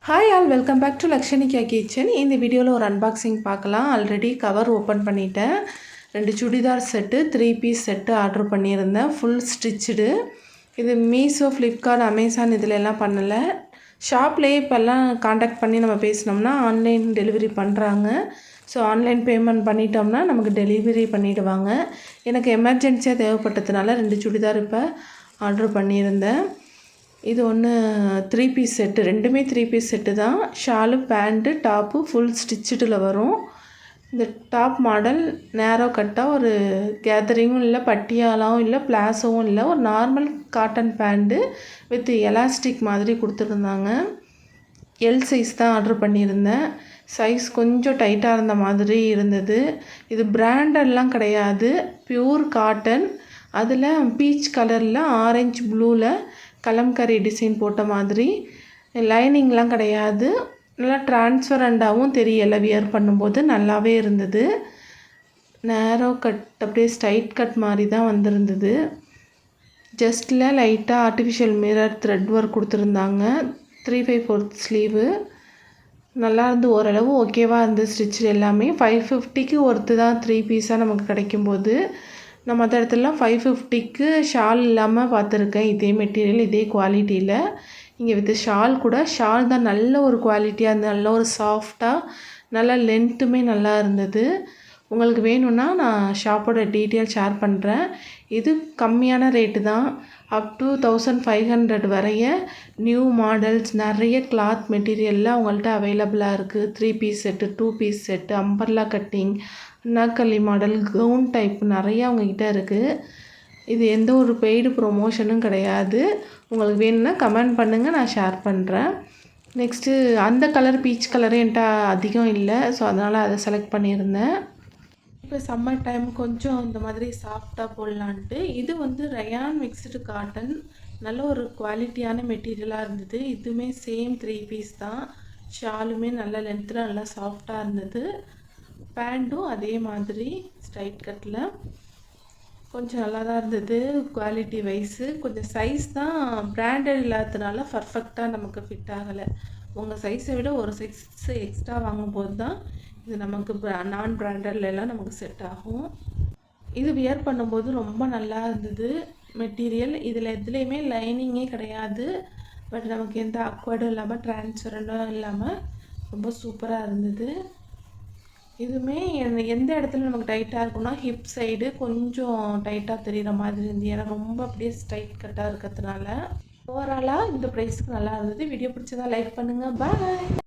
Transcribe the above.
Hi all, welcome back to Lakshanika kitchen. இந்த வீடியோவில் ஒரு அன்பாக்சிங் பார்க்கலாம். ஆல்ரெடி கவர் ஓப்பன் பண்ணிட்டேன். 2 churidar set, 3 piece set order பண்ணியிருந்தேன். Full stitched. இது மீஷோ, ஃப்ளிப்கார்ட், அமேசான் இதில் எல்லாம் பண்ணலை. ஷாப்லேயே இப்போல்லாம் காண்டாக்ட் பண்ணி நம்ம பேசினோம்னா ஆன்லைன் டெலிவரி பண்ணுறாங்க. ஸோ ஆன்லைன் பேமெண்ட் பண்ணிட்டோம்னா நமக்கு டெலிவரி பண்ணிவிடுவாங்க. எனக்கு எமர்ஜென்சியாக தேவைப்பட்டதுனால 2 சுடிதார் இப்போ ஆர்டர் பண்ணியிருந்தேன். இது ஒன்று 3 பீஸ் செட்டு, ரெண்டுமே 3 பீஸ் செட்டு தான். ஷாலு, பேண்ட்டு, டாப்பு ஃபுல் ஸ்டிச்சுடில் வரும். இந்த டாப் மாடல் நேரோ கட்டாக ஒரு கேதரிங்கும் இல்லை, பட்டியாலாவும் இல்லை, பிளாஸோவும் இல்லை, ஒரு normal cotton pant with elastic மாதிரி கொடுத்துருந்தாங்க. எல் சைஸ் தான் ஆர்டர் பண்ணியிருந்தேன். சைஸ் கொஞ்சம் டைட்டாக இருந்த மாதிரி இருந்தது. இது பிராண்டட்லாம் கிடையாது, பியூர் காட்டன். அதில் பீச் கலரில் ஆரஞ்சு ப்ளூவில் கலம்கரி டிசைன் போட்ட மாதிரி. லைனிங்லாம் கிடையாது. நல்லா டிரான்ஸ்பரண்டாகவும் தெரியலை, வியர் பண்ணும்போது நல்லாவே இருந்தது. நேரோ கட், அப்படியே ஸ்ட்ரைட் கட் மாதிரி தான் வந்திருந்தது. ஜஸ்ட்டில் லைட்டாக ஆர்டிஃபிஷியல் மிரர் த்ரெட் ஒர்க் கொடுத்துருந்தாங்க. 3/4 ஸ்லீவு நல்லா இருந்து, ஓரளவு ஓகேவாக இருந்து. ஸ்டிச்சு எல்லாமே 550க்கு ஒர்த்து தான் 3 பீஸாக நமக்கு கிடைக்கும்போது. நான் மற்ற இடத்துலலாம் 550க்கு ஷால் இல்லாமல் பார்த்துருக்கேன். இதே மெட்டீரியல், இதே குவாலிட்டியில். இங்கே வித் ஷால் கூட, ஷால் தான் நல்ல ஒரு குவாலிட்டியாக இருந்தது. நல்ல ஒரு சாஃப்டாக, நல்லா லென்த்துமே நல்லா இருந்தது. உங்களுக்கு வேணும்னா நான் ஷாப்போட டீட்டெயில் ஷேர் பண்ணுறேன். இது கம்மியான ரேட்டு தான். அப் டு 1500 வரைய நியூ மாடல்ஸ், நிறைய கிளாத் மெட்டீரியலில் அவங்கள்ட்ட அவைலபிளாக இருக்குது. 3 piece set, 2 piece set, umbrella cutting, Anarkali model, gown type நிறையா அவங்கக்கிட்ட இருக்குது. இது எந்த ஒரு பெய்டு ப்ரொமோஷனும் கிடையாது. உங்களுக்கு வேணும்னா கமெண்ட் பண்ணுங்கள், நான் ஷேர் பண்ணுறேன். நெக்ஸ்ட்டு அந்த கலர், பீச் கலரு என்கிட்ட அதிகம் இல்லை. ஸோ அதனால் அதை செலக்ட் பண்ணியிருந்தேன். இப்போ சம்மர் டைம் கொஞ்சம் இந்த மாதிரி சாஃப்டாக போடலான்ட்டு. இது வந்து ரயான் மிக்ஸ்டு காட்டன், நல்ல ஒரு குவாலிட்டியான மெட்டீரியலாக இருந்தது. இதுவுமே சேம் 3 பீஸ் தான். ஷாலுமே நல்ல லென்த்தில் நல்லா சாஃப்டாக இருந்தது. பேண்ட்டும் அதே மாதிரி ஸ்ட்ரைட் கட்டில் கொஞ்சம் நல்லா தான் இருந்தது குவாலிட்டி வைஸு. கொஞ்சம் சைஸ் தான் பிராண்டட் இல்லாததுனால பர்ஃபெக்டாக நமக்கு ஃபிட் ஆகலை. உங்கள் சைஸை விட ஒரு சைஸ் எக்ஸ்ட்ரா வாங்கும்போது தான் இது நமக்கு நான் பிராண்டட்லாம் நமக்கு செட் ஆகும். இது வியர் பண்ணும்போது ரொம்ப நல்லா இருந்தது மெட்டீரியல். இதில் எதுலேயுமே லைனிங்கே கிடையாது. பட் நமக்கு எந்த அக்வர்டும் இல்லாமல், டிரான்ஸ்பரண்ட்டும் இல்லாமல் ரொம்ப சூப்பராக இருந்தது. இதுவுமே எந்த இடத்துல நமக்கு டைட்டாக இருக்குன்னா, ஹிப் சைடு கொஞ்சம் டைட்டாக தெரிகிற மாதிரி இருந்து, ஏன்னா ரொம்ப அப்படியே ஸ்ட்ரைட் கட்டாக இருக்கிறதுனால. ஓவராலாக இந்த ப்ரைஸுக்கு நல்லா இருந்தது. வீடியோ பிடிச்சதா லைக் பண்ணுங்கள். பாய்.